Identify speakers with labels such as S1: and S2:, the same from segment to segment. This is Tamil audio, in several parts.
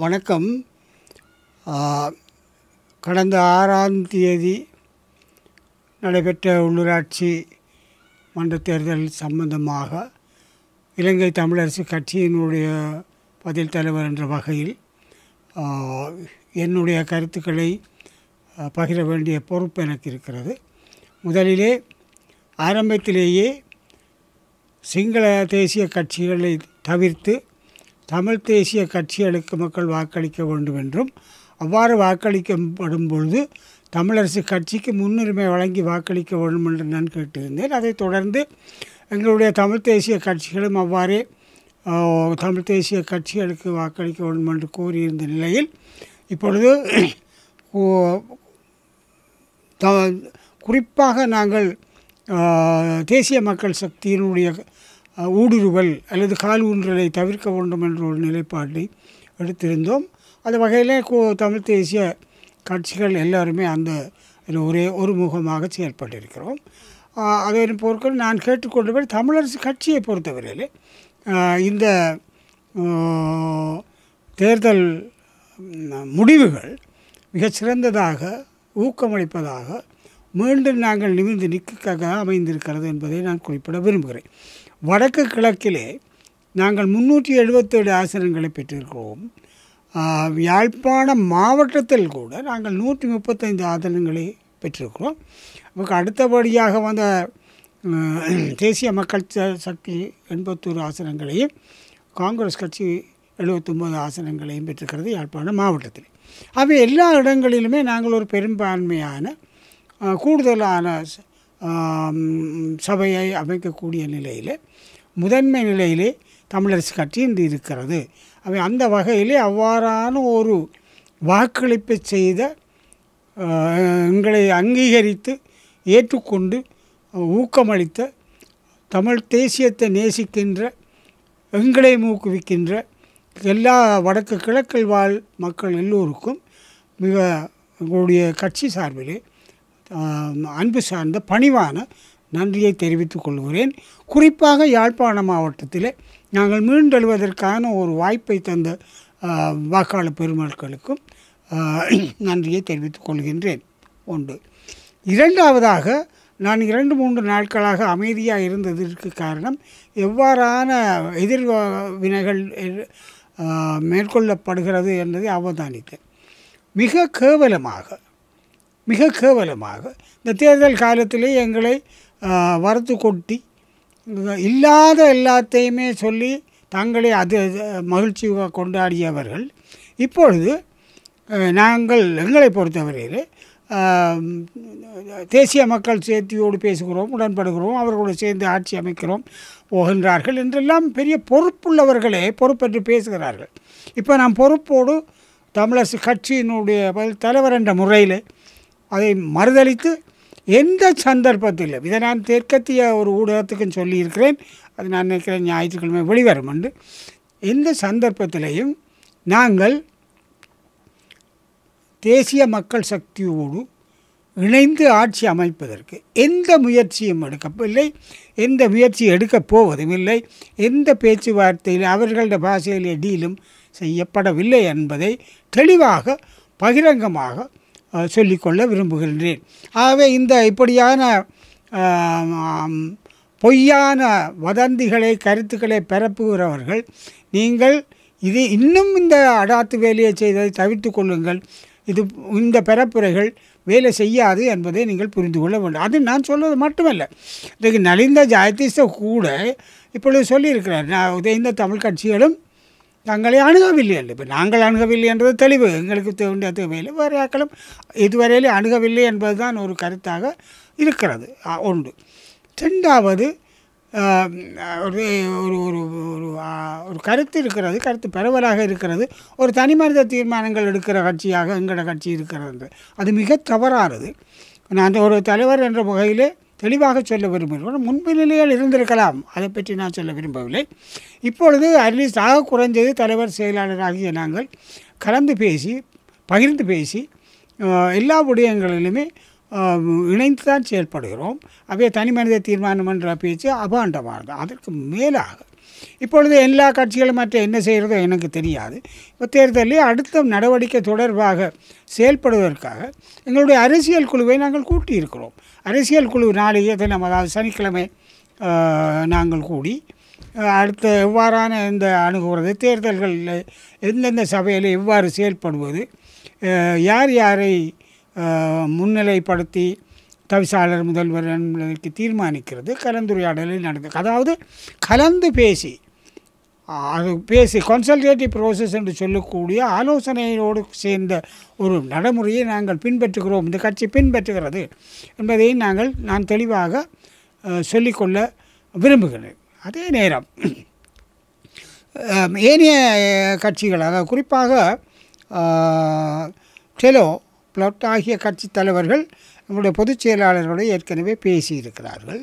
S1: வணக்கம். கடந்த 6ஆம் தேதி நடைபெற்ற உள்ளூராட்சி மன்ற தேர்தல் சம்பந்தமாக இலங்கை தமிழரசு கட்சியினுடைய பதில் தலைவர் என்ற வகையில் என்னுடைய கருத்துக்களை பகிர வேண்டிய பொறுப்பு எனக்கு இருக்கிறது. முதலிலே ஆரம்பத்திலேயே சிங்கள தேசிய கட்சிகளை தவிர்த்து தமிழ் தேசிய கட்சிகளுக்கு மக்கள் வாக்களிக்க வேண்டும் என்றும், அவ்வாறு வாக்களிக்கப்படும் பொழுது தமிழரசு கட்சிக்கு முன்னுரிமை வழங்கி வாக்களிக்க வேண்டும் என்று நான் கேட்டிருந்தேன். அதைத் தொடர்ந்து எங்களுடைய தமிழ் தேசிய கட்சிகளும் அவ்வாறே தமிழ் தேசிய கட்சிகளுக்கு வாக்களிக்க வேண்டும் என்று கூறியிருந்த நிலையில் இப்பொழுது குறிப்பாக நாங்கள் தேசிய மக்கள் சக்தியினுடைய ஊடுருவல் அல்லது கால் ஊன்றலை தவிர்க்க வேண்டும் என்ற ஒரு நிலைப்பாட்டை எடுத்திருந்தோம். அந்த வகையில் தமிழ் தேசிய கட்சிகள் எல்லாருமே அந்த ஒரு முகமாக செயல்பட்டிருக்கிறோம். அதன் பொருட்கள் நான் கேட்டுக்கொண்டபடி தமிழரசு கட்சியை பொறுத்தவரையில் இந்த தேர்தல் முடிவுகள் மிகச் சிறந்ததாக ஊக்கமளிப்பதாக மீண்டும் நாங்கள் நிமிர்ந்து நிற்க அமைந்திருக்கிறது என்பதை நான் குறிப்பிட விரும்புகிறேன். வடக்கு கிழக்கிலே நாங்கள் 377 ஆசனங்களை பெற்றிருக்கிறோம். யாழ்ப்பாணம் மாவட்டத்தில் கூட நாங்கள் 135 ஆசனங்களை பெற்றிருக்கிறோம். நமக்கு அடுத்தபடியாக வந்த தேசிய மக்கள் சக்தி 81 ஆசனங்களையும், காங்கிரஸ் கட்சி 79 ஆசனங்களையும் பெற்றிருக்கிறது யாழ்ப்பாணம் மாவட்டத்தில். அவை எல்லா இடங்களிலுமே நாங்கள் ஒரு பெரும்பான்மையான கூடுதலான சபையை அமைக்கக்கூடிய நிலையில் முதன்மை நிலையிலே தமிழரசு கட்சி இன்று இருக்கிறது. அவை அந்த வகையிலே அவ்வாறான ஒரு வாக்களிப்பை செய்த எங்களை அங்கீகரித்து ஏற்றுக்கொண்டு ஊக்கமளித்த தமிழ் தேசியத்தை நேசிக்கின்ற எங்களை ஊக்குவிக்கின்ற எல்லா வடக்கு கிழக்கில் வாழ் மக்கள் எல்லோருக்கும் மிக எங்களுடைய கட்சி சார்பிலே அன்பு சார்ந்த பணிவான நன்றியை தெரிவித்துக் கொள்கிறேன். குறிப்பாக யாழ்ப்பாண மாவட்டத்தில் நாங்கள் மீண்டெழுவதற்கான ஒரு வாய்ப்பை தந்த வாக்காளர் பெருமக்களுக்கும் நன்றியை தெரிவித்துக் கொள்கின்றேன். ஒன்று. இரண்டாவதாக, நான் 2-3 நாட்களாக அமைதியாக இருந்ததற்கு காரணம் எவ்வாறான எதிர்வினைகள் மேற்கொள்ளப்படுகிறது என்பதை அவதானித்தேன். மிக கேவலமாக இந்த தேர்தல் காலத்திலே எங்களை வரத்து கொட்டி இல்லாத எல்லாத்தையுமே சொல்லி தங்களை அது மகிழ்ச்சி கொண்டாடியவர்கள் இப்பொழுது எங்களை பொறுத்தவரையில் தேசிய மக்கள் சேர்த்தியோடு பேசுகிறோம், உடன்படுகிறோம், அவர்களோடு சேர்ந்து ஆட்சி அமைக்கிறோம் போகின்றார்கள் என்றெல்லாம் பெரிய பொறுப்புள்ளவர்களே பொறுப்பேற்று பேசுகிறார்கள். இப்போ நான் பொறுப்போடு தமிழரசு கட்சியினுடைய தலைவர் என்ற முறையில் அதை மறுதளித்து எந்த சந்தர்ப்பத்தில், இதை நான் தெற்கத்திய ஒரு ஊடகத்துக்கும் சொல்லியிருக்கிறேன், அது நான் நினைக்கிறேன் ஞாயிற்றுக்கிழமை வெளிவரும் என்று, எந்த சந்தர்ப்பத்திலையும் நாங்கள் தேசிய மக்கள் சக்தியோடு இணைந்து ஆட்சி அமைப்பதற்கு எந்த முயற்சியும் எடுக்கவில்லை, எந்த முயற்சி எடுக்கப் போவதும் இல்லை, எந்த பேச்சுவார்த்தையில் அவர்களோட பாஷையிலே டீலும் செய்யப்படவில்லை என்பதை தெளிவாக பகிரங்கமாக சொல்லிக்கொள்ள விரும்புகின்றேன். ஆகவே இந்த இப்படியான பொய்யான வதந்திகளை கருத்துக்களை பரப்புகிறவர்கள், நீங்கள் இது இன்னும் இந்த அடாத்து வேலையை செய்ததை தவிர்த்து கொள்ளுங்கள். இந்த பரப்புரைகள் வேலை செய்யாது என்பதை நீங்கள் புரிந்து கொள்ள வேண்டும். அது நான் சொல்வது மட்டுமல்ல, இன்றைக்கு நலிந்த ஜாயதீச கூட இப்பொழுது சொல்லியிருக்கிறார், இந்த தமிழ் கட்சிகளும் தங்களை அணுகவில்லை என்று. இப்போ நாங்கள் அணுகவில்லை என்றது தெளிவு, எங்களுக்கு வேண்டிய தேவையில்லை, வேறு ஆக்களும் இதுவரையிலே அணுகவில்லை என்பது தான் ஒரு கருத்தாக இருக்கிறது. ஒன்று. ரெண்டாவது, ஒரு ஒரு கருத்து இருக்கிறது, கருத்து பரவலாக இருக்கிறது, ஒரு தனிமனித தீர்மானங்கள் எடுக்கிற கட்சியாக எங்களோட கட்சி இருக்கிறது. அது மிக தவறானது. நான் ஒரு தலைவர் என்ற வகையிலே தெளிவாக சொல்ல விரும்புகிறேன். முன்பு நிலையில் இருந்திருக்கலாம், அதை பற்றி நான் சொல்ல விரும்பவில்லை. இப்பொழுது அட்லீஸ்ட் குறைஞ்சது தலைவர் செயலாளராகிய நாங்கள் கலந்து பேசி பகிர்ந்து பேசி எல்லா விடயங்களிலுமே இணைந்து தான் செயல்படுகிறோம். அவை தனி மனித தீர்மானம் என்ற பேச்சு அபாண்டமானது. அதற்கு மேலாக இப்பொழுது எல்லா கட்சிகளும் மற்ற என்ன செய்கிறதோ எனக்கு தெரியாது. இப்போ தேர்தலில் அடுத்த நடவடிக்கை தொடர்பாக செயல்படுவதற்காக எங்களுடைய அரசியல் குழுவை நாங்கள் கூட்டியிருக்கிறோம். அரசியல் குழு நாளைய தினம், அதாவது சனிக்கிழமை நாங்கள் கூடி அடுத்த எவ்வாறான இந்த அணுகுவது, தேர்தல்களில் எந்தெந்த சபையில் எவ்வாறு செயல்படுவது, யார் யாரை முன்னிலைப்படுத்தி தவிசாளர் முதல்வர் என்பதற்கு தீர்மானிக்கிறது கலந்துரையாடலில் நடந்தது. அதாவது கலந்து பேசி கன்சல்டேட்டிவ் ப்ரோசஸ் என்று சொல்லக்கூடிய ஆலோசனையோடு சேர்ந்த ஒரு நடைமுறையை நாங்கள் பின்பற்றுகிறோம், இந்த கட்சி பின்பற்றுகிறது என்பதை நான் தெளிவாக சொல்லிக்கொள்ள விரும்புகிறேன். அதே நேரம் ஏனைய கட்சிகள், அதாவது குறிப்பாக டெலோ பிளட் ஆகிய கட்சி தலைவர்கள் நம்முடைய பொதுச் செயலாளரோடு ஏற்கனவே பேசியிருக்கிறார்கள்.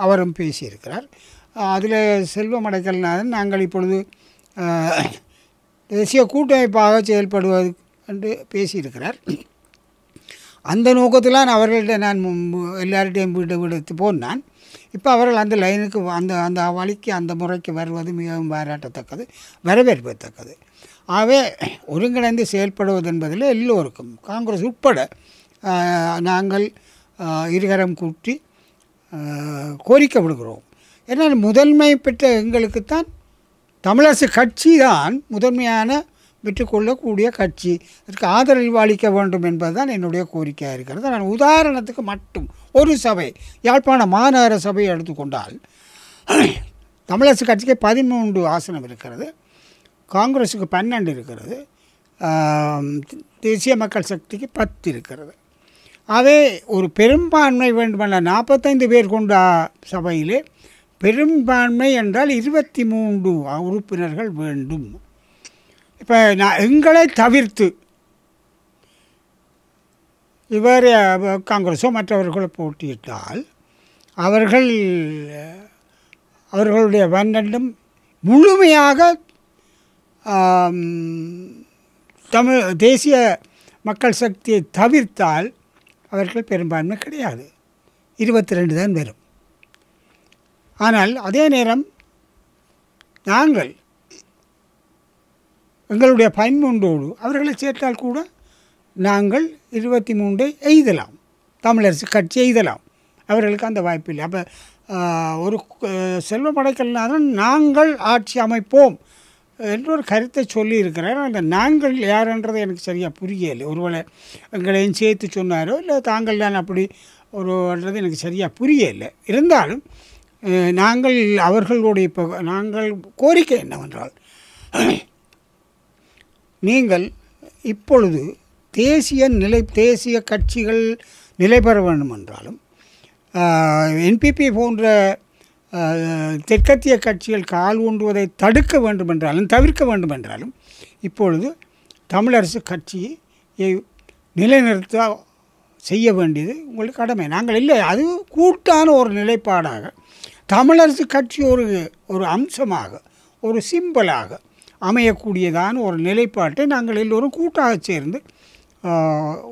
S1: அவரும் பேசியிருக்கிறார். அதில் செல்வம் அடைக்கல்நாதன் நாங்கள் இப்பொழுது தேசிய கூட்டமைப்பாக செயல்படுவது என்று பேசியிருக்கிறார். அந்த நோக்கத்தில் அவர்கள்ட்ட நான் எல்லார்டையும் விடுத்து போனான். இப்போ அவர்கள் அந்த லைனுக்கு அந்த வழிக்கு அந்த முறைக்கு வருவது மிகவும் பாராட்டத்தக்கது, வரவேற்பத்தக்கது. ஆகவே ஒருங்கிணைந்து செயல்படுவது என்பதில் எல்லோருக்கும், காங்கிரஸ் உட்பட, நாங்கள் இருகரம் கூட்டி கோரிக்கை விடுகிறோம். ஏன்னா முதன்மை பெற்ற எங்களுக்குத்தான் தமிழரசு கட்சி தான் முதன்மையான பெற்றுக்கொள்ளக்கூடிய கட்சி. அதற்கு ஆதரவு அளிக்க வேண்டும் என்பதுதான் என்னுடைய கோரிக்கையாக இருக்கிறது. நான் உதாரணத்துக்கு மட்டும் ஒரு சபை, யாழ்ப்பாண மாநகர சபையை எடுத்துக்கொண்டால் தமிழரசு கட்சிக்கு 13 ஆசனம் இருக்கிறது, காங்கிரஸுக்கு 12 இருக்கிறது, தேசிய மக்கள் சக்திக்கு 10 இருக்கிறது. ஆகவே ஒரு பெரும்பான்மை வேண்டுமல்ல, 45 பேர் கொண்ட சபையிலே பெரும்பான்மை என்றால் 23 உறுப்பினர்கள் வேண்டும். இப்போ எங்களை தவிர்த்து இவர் காங்கிரஸோ மற்றவர்களோ போட்டியிட்டால் அவர்களுடைய பன்னெண்டும் முழுமையாக தேசிய மக்கள் சக்தியை தவிர்த்தால் அவர்கள் பெரும்பான்மை கிடையாது, 22 தான் வரும். ஆனால் அதே நேரம் நாங்கள் எங்களுடைய பயன்பாட்டோடு அவர்களை சேர்த்தால் கூட நாங்கள் 23 எய்தலாம், தமிழரசு கட்சி எய்தலாம். அவர்களுக்கு அந்த வாய்ப்பு இல்லை. அப்போ ஒரு செல்வம் அடைக்கல்நாதன் நாங்கள் ஆட்சி அமைப்போம் என்று ஒரு கருத்தை சொல்லியிருக்கிறார். அந்த நாங்கள் யாருன்றது எனக்கு சரியாக புரியலை. ஒருவேளை எங்களையும் சேர்த்து சொன்னாரோ இல்லை தாங்கள் தான் அப்படி ஒருன்றது எனக்கு சரியாக புரியலை. இருந்தாலும் நாங்கள் அவர்களுடைய இப்போ நாங்கள் கோரிக்கை என்னவென்றால், நீங்கள் இப்பொழுது தேசிய கட்சிகள் நிலை பெற வேண்டும் என்றாலும், என்பிபி போன்ற தெற்கத்திய கட்சிகள் கால் ஊன்றுவதை தடுக்க வேண்டுமென்றாலும் தவிர்க்க வேண்டுமென்றாலும் இப்பொழுது தமிழரசு கட்சியை நிலைநிறுத்த செய்ய வேண்டியது உங்களுக்கு கடமை. நாங்கள் இல்லை, அது கூட்டான ஒரு நிலைப்பாடாக தமிழரசு கட்சி ஒரு அம்சமாக, ஒரு சிம்பலாக அமையக்கூடியதான ஒரு நிலைப்பாட்டை நாங்கள் எல்லோரும் கூட்டாக சேர்ந்து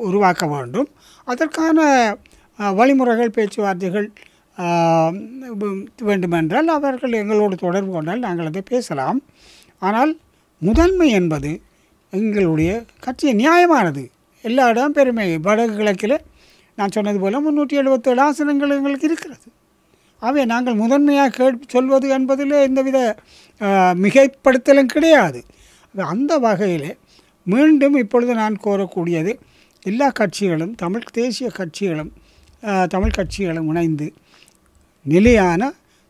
S1: உருவாக்க வேண்டும். அதற்கான வழிமுறைகள், பேச்சுவார்த்தைகள் வேண்டுமென்றால் அவர்கள் எங்களோடு தொடர்பு கொண்டால் நாங்கள் அதை பேசலாம். ஆனால் முதன்மை என்பது எங்களுடைய கட்சி நியாயமானது. எல்லா இடம் பெருமை. வடக்கு கிழக்கில் நான் சொன்னது போல் 377 ஆசனங்கள் எங்களுக்கு இருக்கிறது. ஆகவே நாங்கள் முதன்மையாக சொல்வது என்பதில் எந்தவித மிகைப்படுத்தலும் கிடையாது. அந்த வகையில் மீண்டும் இப்பொழுது நான் கோரக்கூடியது, எல்லா கட்சிகளும் தேசிய கட்சிகளும் தமிழ் கட்சிகளும் இணைந்து நிலையான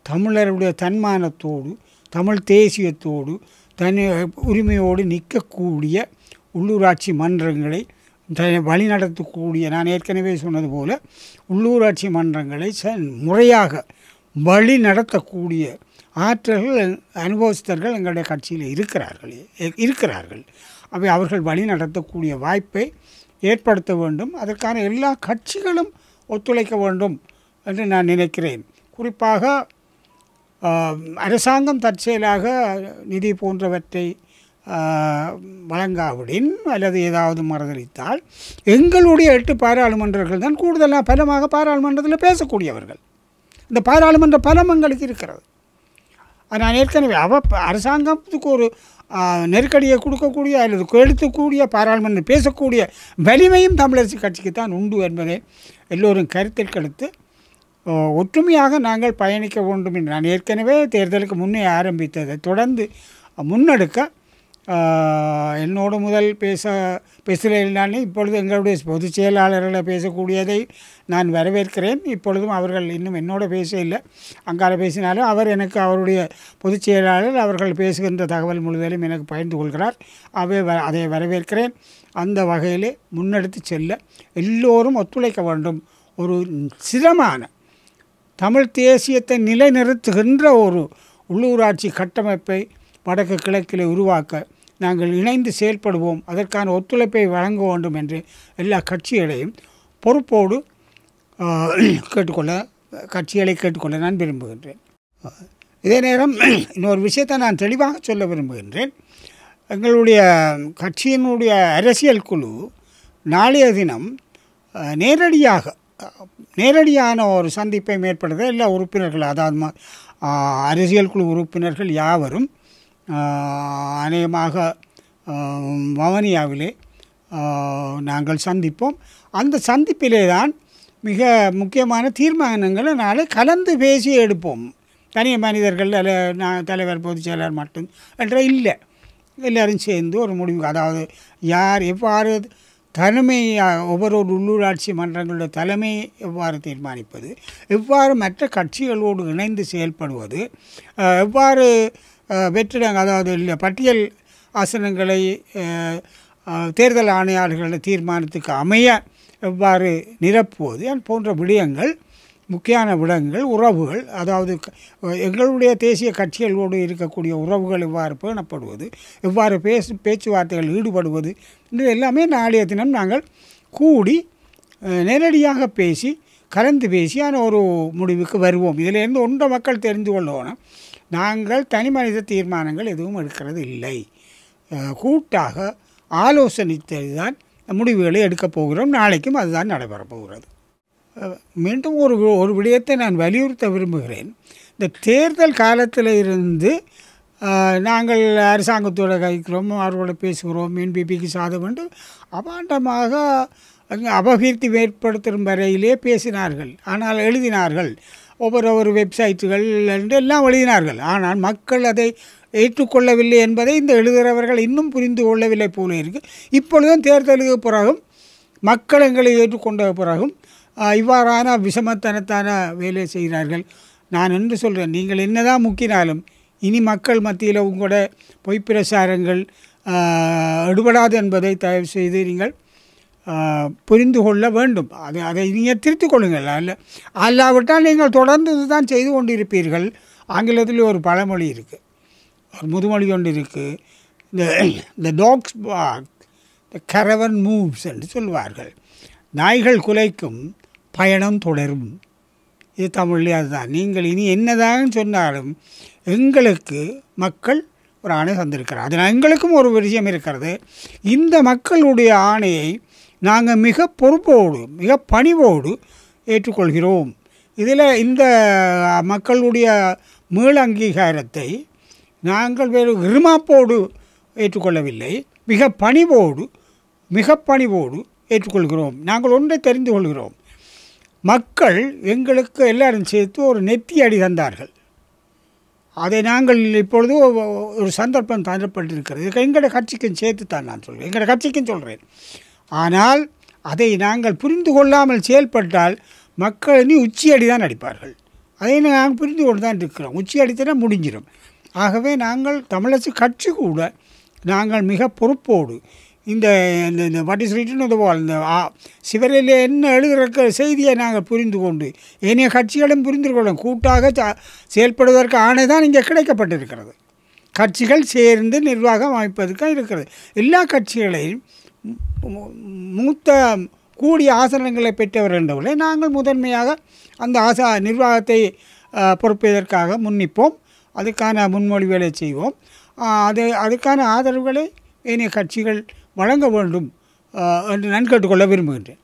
S1: தமிழருடைய தன்மானத்தோடு, தமிழ் தேசியத்தோடு, உரிமையோடு நிற்கக்கூடிய உள்ளூராட்சி மன்றங்களை வழிநடத்தக்கூடிய, நான் ஏற்கனவே சொன்னது போல் உள்ளூராட்சி மன்றங்களை முறையாக வழி நடத்தக்கூடிய ஆற்றல்கள், அனுபவஸ்தர்கள் எங்களுடைய கட்சியில் இருக்கிறார்கள். அவை அவர்கள் வழி நடத்தக்கூடிய வாய்ப்பை ஏற்படுத்த வேண்டும். அதற்கான எல்லா கட்சிகளும் ஒத்துழைக்க வேண்டும் என்று நான் நினைக்கிறேன். குறிப்பாக அரசாங்கம் தற்செயலாக நிதி போன்றவற்றை வழங்காவிடின் அல்லது ஏதாவது மறுதளித்தால் எங்களுடைய 8 பாராளுமன்றங்கள் தான் கூடுதலாக பலமாக பாராளுமன்றத்தில் பேசக்கூடியவர்கள். இந்த பாராளுமன்ற பலம் எங்களுக்கு இருக்கிறது. நான் ஏற்கனவே அரசாங்கத்துக்கு ஒரு நெருக்கடியை கொடுக்கக்கூடிய அல்லது கெடுக்கக்கூடிய பாராளுமன்றம் பேசக்கூடிய வலிமையும் தமிழரசு கட்சிக்கு தான் உண்டு என்பதை எல்லோரும் கருத்தில் கெடுத்து ஒற்றுமையாக நாங்கள் பயணிக்க வேண்டும் என்று நான் ஏற்கனவே தேர்தலுக்கு முன்னே ஆரம்பித்ததை தொடர்ந்து முன்னெடுக்க என்னோடு முதல் பேசலானே இப்பொழுது எங்களுடைய பொதுச் செயலாளர்களை பேசக்கூடியதை நான் வரவேற்கிறேன். இப்பொழுதும் அவர்கள் இன்னும் என்னோட பேச இல்லை, அங்கால பேசினாலும் அவர் எனக்கு அவருடைய பொதுச் செயலாளர் அவர்கள் பேசுகின்ற தகவல் முழுவதும் எனக்கு பகிர்ந்து கொள்கிறார். அதை வரவேற்கிறேன். அந்த வகையிலே முன்னெடுத்து செல்ல எல்லோரும் ஒத்துழைக்க வேண்டும். ஒரு சிரமான தமிழ் தேசியத்தை நிலைநிறுத்துகின்ற ஒரு உள்ளூராட்சி கட்டமைப்பை வடக்கு கிழக்கில் உருவாக்க நாங்கள் இணைந்து செயல்படுவோம், அதற்கான ஒத்துழைப்பை வழங்க வேண்டும் என்று எல்லா கட்சிகளையும் பொறுப்போடு கட்சிகளை கேட்டுக்கொள்ள நான் விரும்புகின்றேன். இதே நேரம் இன்னொரு விஷயத்தை நான் தெளிவாக சொல்ல விரும்புகின்றேன். எங்களுடைய கட்சியினுடைய அரசியல் குழு நாளைய தினம் நேரடியான ஒரு சந்திப்பை மேற்படுத்த எல்லா உறுப்பினர்கள், அதாவது அரசியல் குழு உறுப்பினர்கள் யாவரும் அநேகமாக வவுனியாவிலே நாங்கள் சந்திப்போம். அந்த சந்திப்பிலே தான் மிக முக்கியமான தீர்மானங்களை நாளை கலந்து பேசி எடுப்போம். தனி மனிதர்கள் தலைவர் பொதுச் செயலர் மட்டும் என்ற இல்லை, எல்லோரும் சேர்ந்து ஒரு முடிவு, அதாவது யார் எவ்வாறு தலைமை, ஒவ்வொரு உள்ளூராட்சி மன்றங்களுடைய தலைமையை எவ்வாறு தீர்மானிப்பது, எவ்வாறு மற்ற கட்சிகளோடு இணைந்து செயல்படுவது, எவ்வாறு வெற்றிடங்கள், அதாவது பட்டியல் ஆசனங்களை தேர்தல் ஆணையாளர்களுடைய தீர்மானத்துக்கு அமைய எவ்வாறு நிரப்புவது போன்ற விடயங்கள், முக்கியமான விடயங்கள், உறவுகள், அதாவது எங்களுடைய தேசிய கட்சிகளோடு இருக்கக்கூடிய உறவுகள் எவ்வாறு பேணப்படுவது, எவ்வாறு பேச்சுவார்த்தைகள் ஈடுபடுவது என்று எல்லாமே நாளைய தினம் நாங்கள் கூடி நேரடியாக பேசி கலந்து பேசியான ஒரு முடிவுக்கு வருவோம். இதிலிருந்து ஒன்றை மக்கள் தெரிந்து கொள்ளணும், நாங்கள் தனி மனித தீர்மானங்கள் எதுவும் எடுக்கிறது இல்லை, கூட்டாக ஆலோசனைத்து தான் முடிவுகளை எடுக்கப் போகிறோம். நாளைக்கும் அதுதான் நடைபெறப் போகிறது. மீண்டும் ஒரு விடயத்தை நான் வலியுறுத்த விரும்புகிறேன். இந்த தேர்தல் காலத்தில் இருந்து நாங்கள் அரசாங்கத்தோடு கைக்கிறோம், அவர்களோட பேசுகிறோம், என்பிபிக்கு சாதம் என்று அபாண்டமாக அபகீர்த்தி ஏற்படுத்தும் வரையிலே பேசினார்கள். ஆனால் எழுதினார்கள், ஒவ்வொரு வெப்சைட்டுகள் என்று எல்லாம் எழுதினார்கள். ஆனால் மக்கள் அதை ஏற்றுக்கொள்ளவில்லை என்பதை இந்த எழுதுகிறவர்கள் இன்னும் புரிந்து கொள்ளவில்லை போல இருக்குது. இப்பொழுதும் தேர்தலுக்கு பிறகும் மக்கள் எங்களை ஏற்றுக்கொண்ட பிறகும் இவ்வாறான விஷமத்தனத்தான வேலை செய்கிறார்கள். நான் என்று சொல்கிறேன், நீங்கள் என்னதான் முக்கினாலும் இனி மக்கள் மத்தியில் உங்களோட பொய்ப்பிரசாரங்கள் எடுபடாது என்பதை தயவு செய்து நீங்கள் புரிந்து கொள்ள வேண்டும். அதை நீங்கள் திருத்திக் கொள்ளுங்கள். அல்லாவிட்டால் நீங்கள் தொடர்ந்து தான் செய்து கொண்டிருப்பீர்கள். ஆங்கிலத்தில் ஒரு பழமொழி இருக்குது, ஒரு முதுமொழி கொண்டு இருக்குது, இந்த டாக்ஸ் பார்க் த கரவன் மூவ்ஸ் என்று சொல்வார்கள். நாய்கள் குலைக்கும், பயணம் தொடரும். இது தமிழ்லேயே அதுதான். நீங்கள் இனி என்னதான் சொன்னாலும் எங்களுக்கு மக்கள் ஒரு ஆணை தந்திருக்கிறார். அதில் எங்களுக்கும் ஒரு விஷயம் இருக்கிறது. இந்த மக்களுடைய ஆணையை நாங்கள் மிக பொறுப்போடு மிக பணிவோடு ஏற்றுக்கொள்கிறோம். இதில் இந்த மக்களுடைய மீள் அங்கீகாரத்தை நாங்கள் வேறு இருமாப்போடு ஏற்றுக்கொள்ளவில்லை, மிக பணிவோடு ஏற்றுக்கொள்கிறோம். நாங்கள் ஒன்றை தெரிந்து கொள்கிறோம், மக்கள் எங்களுக்கு எல்லாரும் சேர்த்து ஒரு நெத்தி அடி தந்தார்கள். அதை நாங்கள் இப்பொழுது ஒரு சந்தர்ப்பம் தரப்பட்டிருக்கிறது. எங்களோட கட்சிக்கும் சேர்த்து தான் நான் சொல்கிறேன், எங்களோட கட்சிக்கும் சொல்கிறேன். ஆனால் அதை நாங்கள் புரிந்து கொள்ளாமல் செயல்பட்டால் மக்கள் இனி உச்சியடி தான் அடிப்பார்கள். அதை நாங்கள் புரிந்து கொண்டு தான் இருக்கிறோம். உச்சி அடித்தனா முடிஞ்சிடும். ஆகவே நாங்கள் தமிழரசு கட்சி கூட நாங்கள் மிக பொறுப்போடு இந்த what is written on the wall, இந்த சிவரில் என்ன எழுதுகிற செய்தியை நாங்கள் புரிந்து கொண்டு ஏனைய கட்சிகளும் புரிந்து கொள்ளும் கூட்டாக செயல்படுவதற்கு ஆணை தான் இங்கே கிடைக்கப்பட்டிருக்கிறது. கட்சிகள் சேர்ந்து நிர்வாகம் அமைப்பதற்காக இருக்கிறது. எல்லா கட்சிகளையும் மூத்த கூடிய ஆசனங்களை பெற்றவர் என்றவர்களே நாங்கள் முதன்மையாக அந்த நிர்வாகத்தை பொறுப்பதற்காக முன்னிப்போம். அதுக்கான முன்மொழிவுகளை செய்வோம். அதுக்கான ஆதரவுகளை ஏனைய கட்சிகள் வழங்க வேண்டும் என்று நான் கேட்டுக்கொள்ள விரும்புகின்றேன்.